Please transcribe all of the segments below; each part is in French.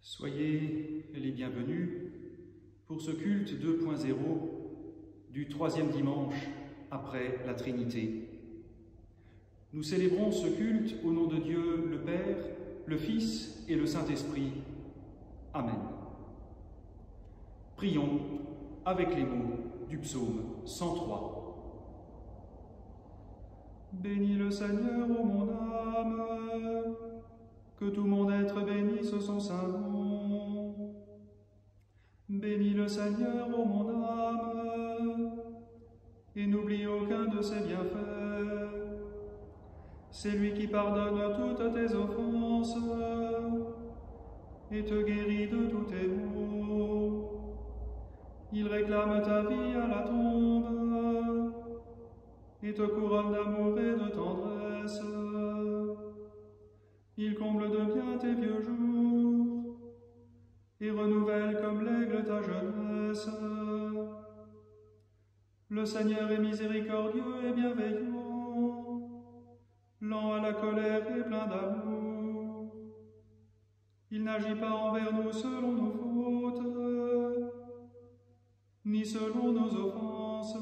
Soyez les bienvenus pour ce culte 2.0 du troisième dimanche après la Trinité. Nous célébrons ce culte au nom de Dieu le Père, le Fils et le Saint-Esprit. Amen. Prions avec les mots du psaume 103. Bénis le Seigneur, ô mon âme, que tout mon être bénisse son saint nom. Bénis le Seigneur, ô mon âme, et n'oublie aucun de ses bienfaits. C'est lui qui pardonne toutes tes offenses et te guérit de tous tes maux. Il réclame ta vie à la tombe et te couronne d'amour et de tendresse. Il comble de bien tes vieux jours et renouvelle comme l'aigle ta jeunesse. Le Seigneur est miséricordieux et bienveillant, lent à la colère et plein d'amour. Il n'agit pas envers nous selon nos fautes, ni selon nos offenses.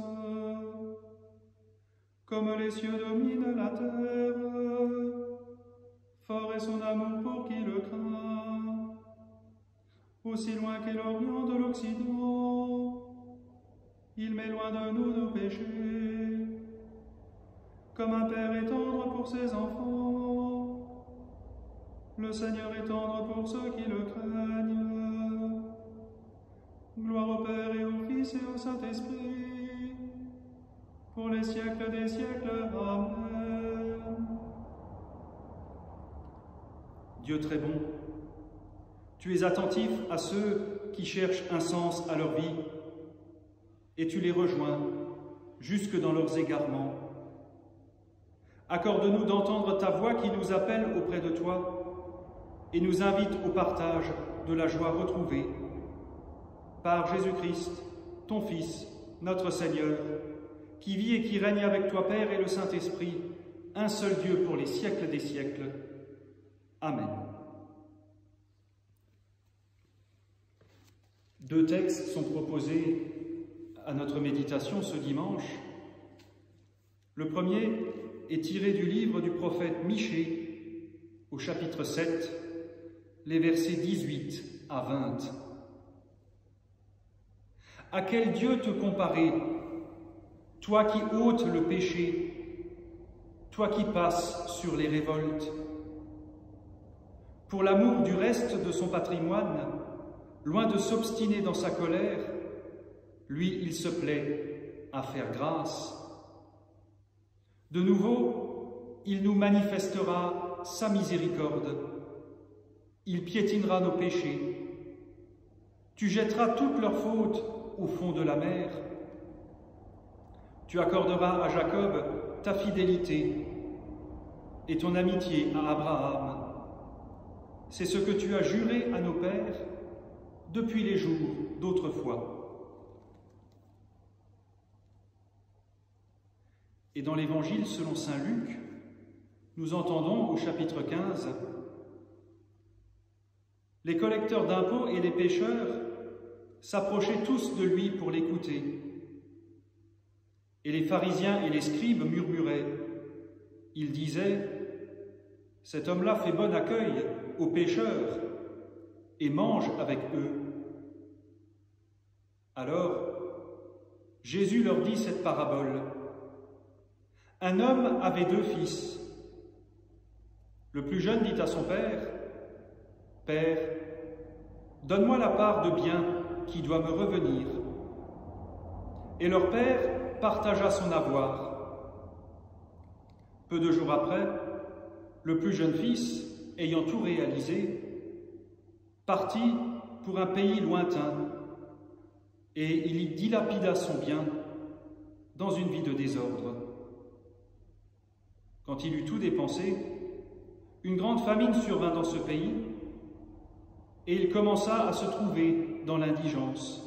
Comme les cieux dominent la terre, fort est son amour pour qui le craint. Aussi loin qu'est l'Orient de l'Occident, il met loin de nous nos péchés. Comme un père est tendre pour ses enfants, le Seigneur est tendre pour ceux qui le craignent. Gloire au Père et au Fils et au Saint-Esprit, pour les siècles des siècles. Amen. Dieu très bon, tu es attentif à ceux qui cherchent un sens à leur vie, et tu les rejoins jusque dans leurs égarements. Accorde-nous d'entendre ta voix qui nous appelle auprès de toi et nous invite au partage de la joie retrouvée. Par Jésus-Christ, ton Fils, notre Seigneur, qui vit et qui règne avec toi, Père et le Saint-Esprit, un seul Dieu pour les siècles des siècles. Amen. Deux textes sont proposés à notre méditation ce dimanche. Le premier est tiré du livre du prophète Michée, au chapitre 7, les versets 18 à 20. À quel Dieu te comparer, toi qui ôtes le péché, toi qui passes sur les révoltes? Pour l'amour du reste de son patrimoine, loin de s'obstiner dans sa colère, lui, il se plaît à faire grâce. De nouveau, il nous manifestera sa miséricorde. Il piétinera nos péchés. Tu jetteras toutes leurs fautes au fond de la mer. Tu accorderas à Jacob ta fidélité et ton amitié à Abraham. C'est ce que tu as juré à nos pères depuis les jours d'autrefois. Et dans l'Évangile selon saint Luc, nous entendons au chapitre 15, « Les collecteurs d'impôts et les pécheurs s'approchaient tous de lui pour l'écouter. Et les pharisiens et les scribes murmuraient. Ils disaient, « Cet homme-là fait bon accueil aux pécheurs et mange avec eux. » Alors, Jésus leur dit cette parabole. Un homme avait deux fils. Le plus jeune dit à son père, « Père, donne-moi la part de bien qui doit me revenir. » Et leur père partagea son avoir. Peu de jours après, le plus jeune fils, ayant tout réalisé, partit pour un pays lointain, et il y dilapida son bien dans une vie de désordre. Quand il eut tout dépensé, une grande famine survint dans ce pays, et il commença à se trouver dans l'indigence.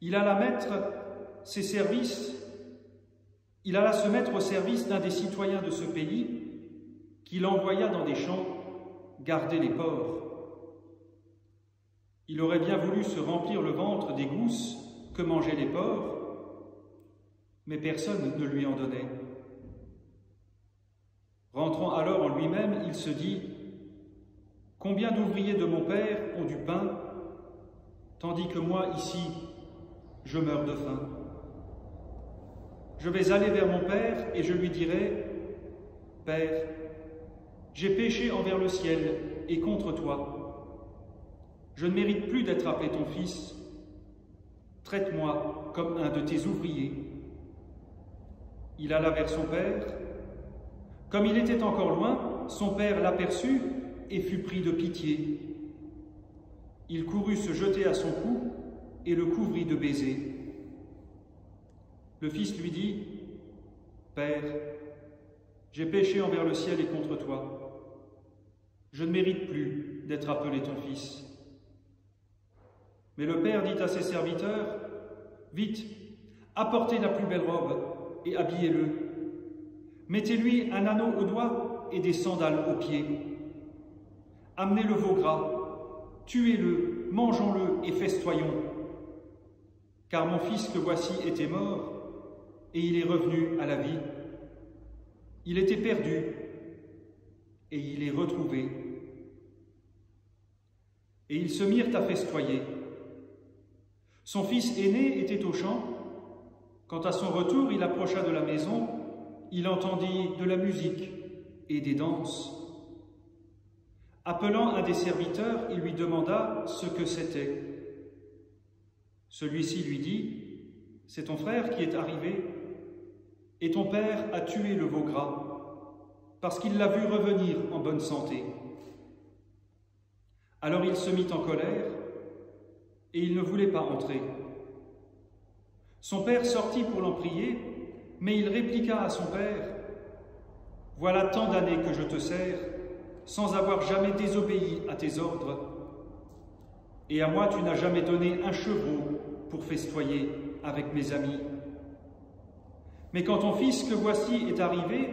Il alla se mettre au service d'un des citoyens de ce pays, qui l'envoya dans des champs garder les porcs. Il aurait bien voulu se remplir le ventre des gousses que mangeaient les porcs, mais personne ne lui en donnait. Rentrant alors en lui-même, il se dit « Combien d'ouvriers de mon père ont du pain, tandis que moi, ici, je meurs de faim. Je vais aller vers mon père et je lui dirai « Père, j'ai péché envers le ciel et contre toi. Je ne mérite plus d'être appelé ton fils. Traite-moi comme un de tes ouvriers. » Il alla vers son père. Comme il était encore loin, son père l'aperçut et fut pris de pitié. Il courut se jeter à son cou et le couvrit de baisers. Le fils lui dit « Père, j'ai péché envers le ciel et contre toi. Je ne mérite plus d'être appelé ton fils. » Mais le père dit à ses serviteurs « Vite, apportez la plus belle robe et habillez-le. Mettez-lui un anneau au doigt et des sandales aux pieds. Amenez le veau gras, tuez-le, mangeons-le et festoyons. Car mon fils que voici était mort, et il est revenu à la vie. Il était perdu, et il est retrouvé. » Et ils se mirent à festoyer. Son fils aîné était au champ. Quand à son retour il approcha de la maison, il entendit de la musique et des danses. Appelant un des serviteurs, il lui demanda ce que c'était. Celui-ci lui dit « C'est ton frère qui est arrivé, et ton père a tué le veau gras, parce qu'il l'a vu revenir en bonne santé. » Alors il se mit en colère, et il ne voulait pas entrer. Son père sortit pour l'en prier, mais il répliqua à son père « Voilà tant d'années que je te sers, sans avoir jamais désobéi à tes ordres. Et à moi tu n'as jamais donné un chevreau pour festoyer avec mes amis. Mais quand ton fils que voici est arrivé,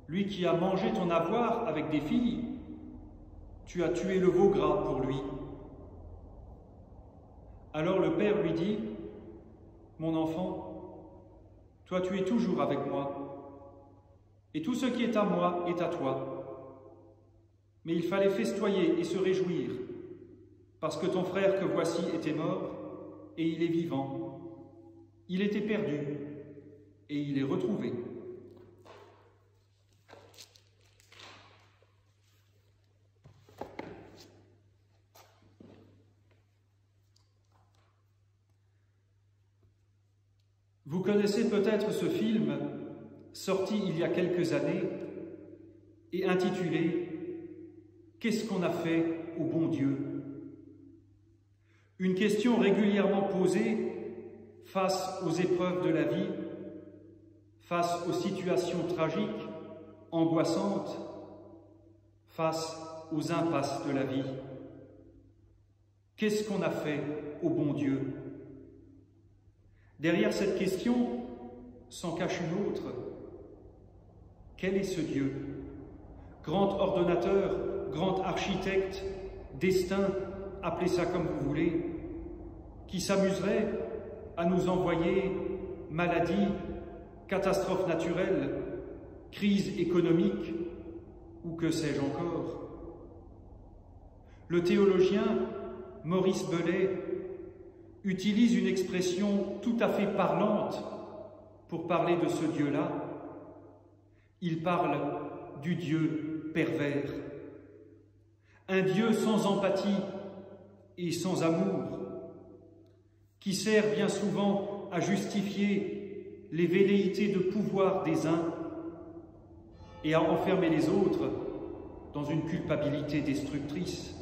lui qui a mangé ton avoir avec des filles, tu as tué le veau gras pour lui. » Alors le père lui dit « Mon enfant, toi tu es toujours avec moi, et tout ce qui est à moi est à toi. Mais il fallait festoyer et se réjouir, parce que ton frère que voici était mort, et il est vivant. Il était perdu, et il est retrouvé. » Vous connaissez peut-être ce film, sorti il y a quelques années, et intitulé « Qu'est-ce qu'on a fait au bon Dieu ?» Une question régulièrement posée face aux épreuves de la vie, face aux situations tragiques, angoissantes, face aux impasses de la vie. Qu'est-ce qu'on a fait au bon Dieu ? Derrière cette question s'en cache une autre. Quel est ce Dieu ? Grand ordonnateur, grand architecte, destin, appelez ça comme vous voulez, qui s'amuserait à nous envoyer maladies, catastrophes naturelles, crises économiques, ou que sais-je encore. Le théologien Maurice Belay utilise une expression tout à fait parlante pour parler de ce Dieu-là. Il parle du Dieu pervers, un Dieu sans empathie et sans amour, qui sert bien souvent à justifier les velléités de pouvoir des uns et à enfermer les autres dans une culpabilité destructrice.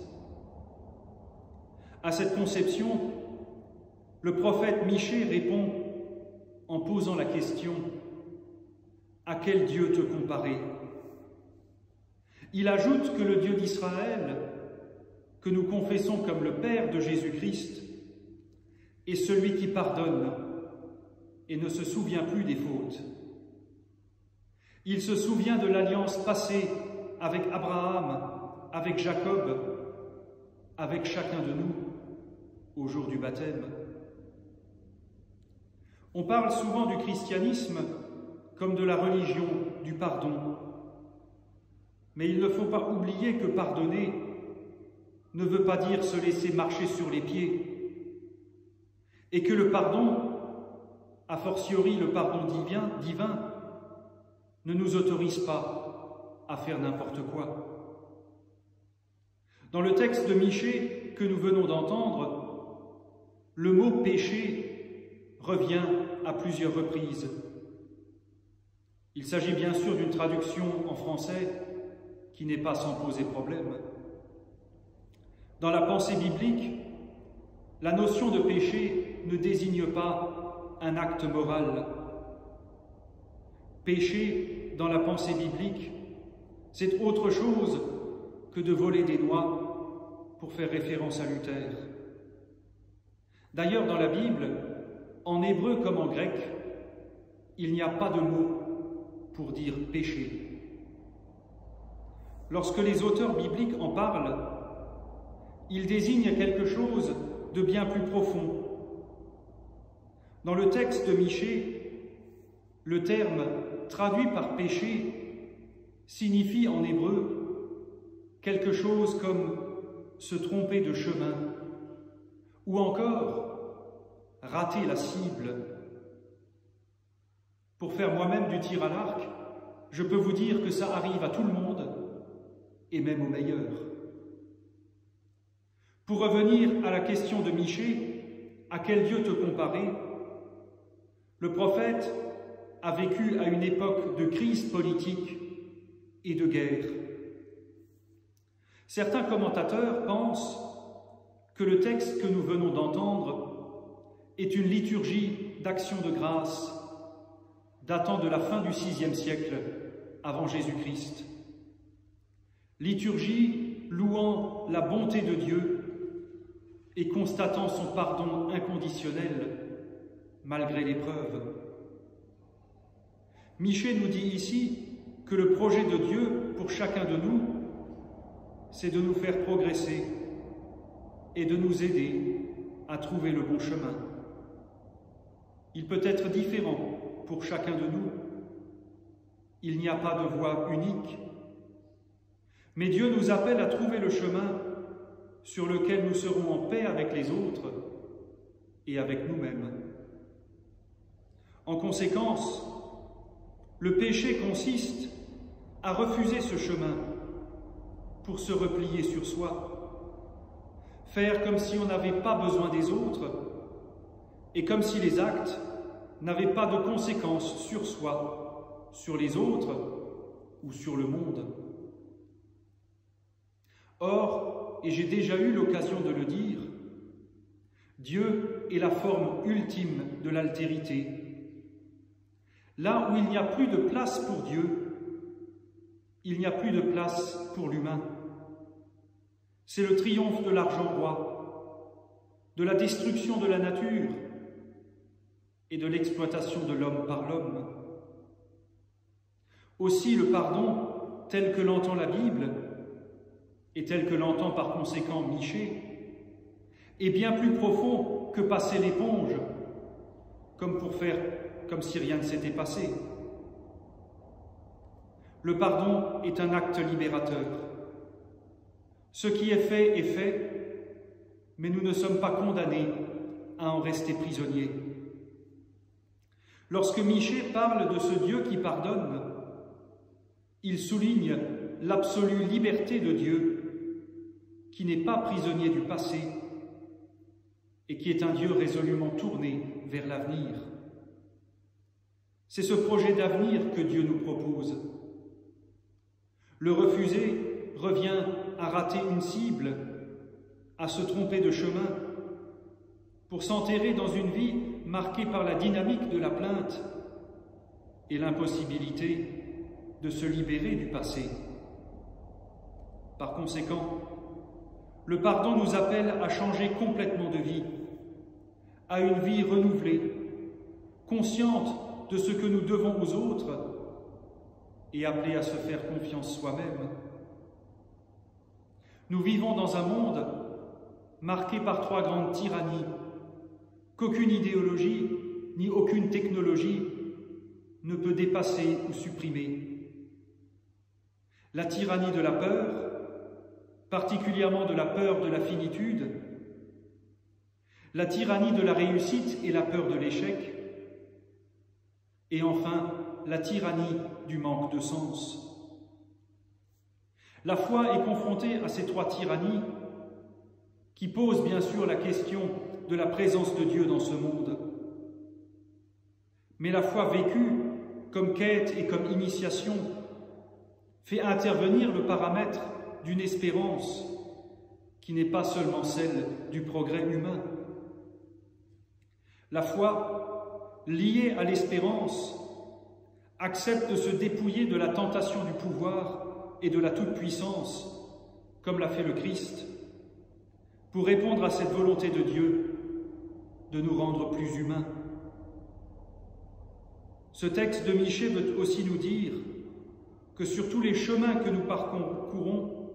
À cette conception, le prophète Michée répond en posant la question « À quel Dieu te comparer ?» Il ajoute que le Dieu d'Israël, que nous confessons comme le Père de Jésus-Christ, est celui qui pardonne et ne se souvient plus des fautes. Il se souvient de l'alliance passée avec Abraham, avec Jacob, avec chacun de nous. au jour du baptême. On parle souvent du christianisme comme de la religion du pardon. Mais il ne faut pas oublier que pardonner ne veut pas dire se laisser marcher sur les pieds, et que le pardon, a fortiori le pardon divin, ne nous autorise pas à faire n'importe quoi. Dans le texte de Michée que nous venons d'entendre, le mot « péché » revient à plusieurs reprises. Il s'agit bien sûr d'une traduction en français qui n'est pas sans poser problème. Dans la pensée biblique, la notion de péché ne désigne pas un acte moral. Péché, dans la pensée biblique, c'est autre chose que de voler des noix, pour faire référence à Luther. D'ailleurs, dans la Bible, en hébreu comme en grec, il n'y a pas de mot pour dire péché. Lorsque les auteurs bibliques en parlent, ils désignent quelque chose de bien plus profond. Dans le texte de Michée, le terme traduit par péché signifie en hébreu quelque chose comme se tromper de chemin ou encore rater la cible. Pour faire moi-même du tir à l'arc, je peux vous dire que ça arrive à tout le monde et même aux meilleurs. Pour revenir à la question de Michée, à quel Dieu te comparer? Le prophète a vécu à une époque de crise politique et de guerre. Certains commentateurs pensent que le texte que nous venons d'entendre est une liturgie d'action de grâce datant de la fin du VIe siècle avant Jésus-Christ. Liturgie louant la bonté de Dieu et constatant son pardon inconditionnel malgré l'épreuve. Michée nous dit ici que le projet de Dieu pour chacun de nous, c'est de nous faire progresser et de nous aider à trouver le bon chemin. Il peut être différent pour chacun de nous. Il n'y a pas de voie unique. Mais Dieu nous appelle à trouver le chemin sur lequel nous serons en paix avec les autres et avec nous-mêmes. En conséquence, le péché consiste à refuser ce chemin pour se replier sur soi, faire comme si on n'avait pas besoin des autres et comme si les actes n'avaient pas de conséquences sur soi, sur les autres ou sur le monde. Or, et j'ai déjà eu l'occasion de le dire, Dieu est la forme ultime de l'altérité. Là où il n'y a plus de place pour Dieu, il n'y a plus de place pour l'humain. C'est le triomphe de l'argent roi, de la destruction de la nature et de l'exploitation de l'homme par l'homme. Aussi le pardon, tel que l'entend la Bible, et tel que l'entend par conséquent Michée, est bien plus profond que passer l'éponge, comme pour faire comme si rien ne s'était passé. Le pardon est un acte libérateur. Ce qui est fait, mais nous ne sommes pas condamnés à en rester prisonniers. Lorsque Michée parle de ce Dieu qui pardonne, il souligne l'absolue liberté de Dieu, qui n'est pas prisonnier du passé et qui est un Dieu résolument tourné vers l'avenir. C'est ce projet d'avenir que Dieu nous propose. Le refuser revient à rater une cible, à se tromper de chemin, pour s'enterrer dans une vie marquée par la dynamique de la plainte et l'impossibilité de se libérer du passé. Par conséquent, le pardon nous appelle à changer complètement de vie, à une vie renouvelée, consciente de ce que nous devons aux autres et appelée à se faire confiance soi-même. Nous vivons dans un monde marqué par 3 grandes tyrannies, qu'aucune idéologie ni aucune technologie ne peut dépasser ou supprimer. La tyrannie de la peur, particulièrement de la peur de la finitude, la tyrannie de la réussite et la peur de l'échec, et enfin la tyrannie du manque de sens. La foi est confrontée à ces 3 tyrannies qui posent bien sûr la question de la présence de Dieu dans ce monde. Mais la foi vécue comme quête et comme initiation fait intervenir le paramètre d'une espérance qui n'est pas seulement celle du progrès humain. La foi, liée à l'espérance, accepte de se dépouiller de la tentation du pouvoir et de la toute-puissance, comme l'a fait le Christ, pour répondre à cette volonté de Dieu de nous rendre plus humains. Ce texte de Michée veut aussi nous dire que sur tous les chemins que nous parcourons,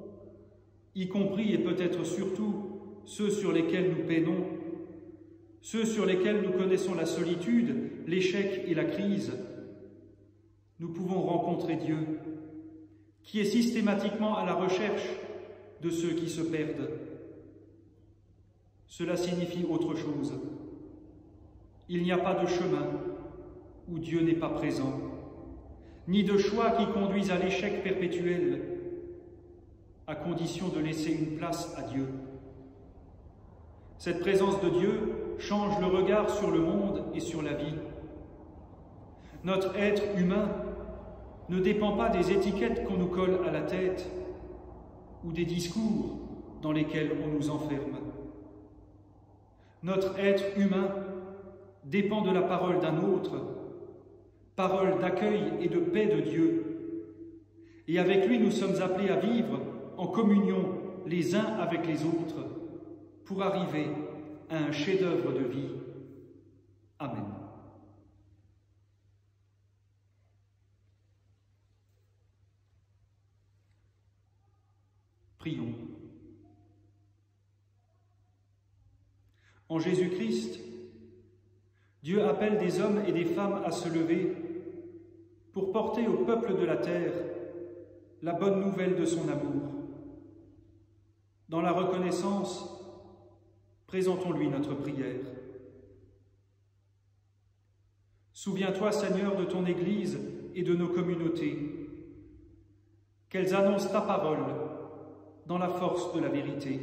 y compris et peut-être surtout ceux sur lesquels nous peinons, ceux sur lesquels nous connaissons la solitude, l'échec et la crise, nous pouvons rencontrer Dieu, qui est systématiquement à la recherche de ceux qui se perdent. Cela signifie autre chose. Il n'y a pas de chemin où Dieu n'est pas présent, ni de choix qui conduisent à l'échec perpétuel, à condition de laisser une place à Dieu. Cette présence de Dieu change le regard sur le monde et sur la vie. Notre être humain ne dépend pas des étiquettes qu'on nous colle à la tête ou des discours dans lesquels on nous enferme. Notre être humain dépend de la parole d'un autre, parole d'accueil et de paix de Dieu. Et avec lui, nous sommes appelés à vivre en communion les uns avec les autres pour arriver à un chef-d'œuvre de vie. Amen. Prions. En Jésus-Christ, Dieu appelle des hommes et des femmes à se lever pour porter au peuple de la terre la bonne nouvelle de son amour. Dans la reconnaissance, présentons-lui notre prière. Souviens-toi, Seigneur, de ton Église et de nos communautés, qu'elles annoncent ta parole dans la force de la vérité.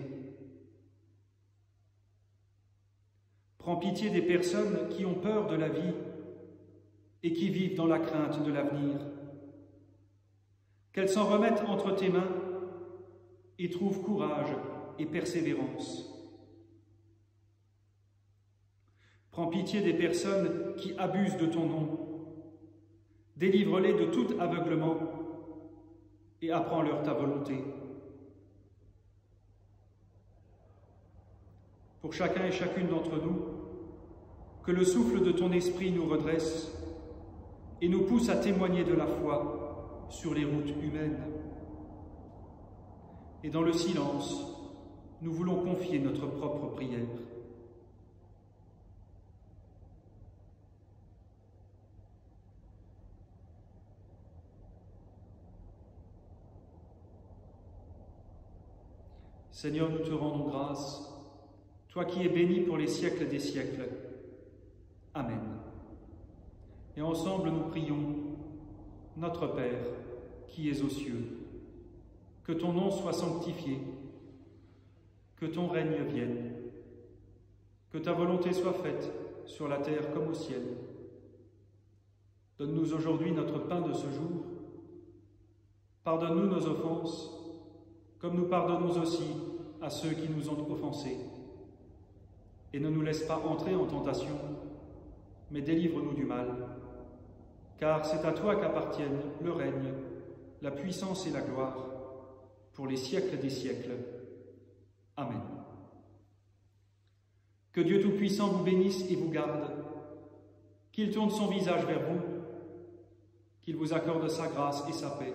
Prends pitié des personnes qui ont peur de la vie et qui vivent dans la crainte de l'avenir. Qu'elles s'en remettent entre tes mains et trouvent courage et persévérance. Prends pitié des personnes qui abusent de ton nom. Délivre-les de tout aveuglement et apprends-leur ta volonté. Pour chacun et chacune d'entre nous, que le souffle de ton esprit nous redresse et nous pousse à témoigner de la foi sur les routes humaines. Et dans le silence, nous voulons confier notre propre prière. Seigneur, nous te rendons grâce, toi qui es béni pour les siècles des siècles. Amen. Et ensemble nous prions, notre Père, qui es aux cieux, que ton nom soit sanctifié, que ton règne vienne, que ta volonté soit faite sur la terre comme au ciel. Donne-nous aujourd'hui notre pain de ce jour. Pardonne-nous nos offenses, comme nous pardonnons aussi à ceux qui nous ont offensés. Et ne nous laisse pas entrer en tentation, mais délivre-nous du mal. Car c'est à toi qu'appartiennent le règne, la puissance et la gloire, pour les siècles des siècles. Amen. Que Dieu Tout-Puissant vous bénisse et vous garde, qu'il tourne son visage vers vous, qu'il vous accorde sa grâce et sa paix,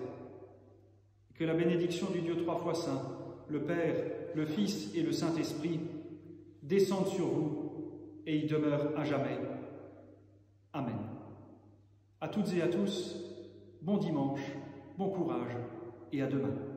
que la bénédiction du Dieu 3 fois saint, le Père, le Fils et le Saint-Esprit, descende sur vous et y demeure à jamais. Amen. À toutes et à tous, bon dimanche, bon courage et à demain.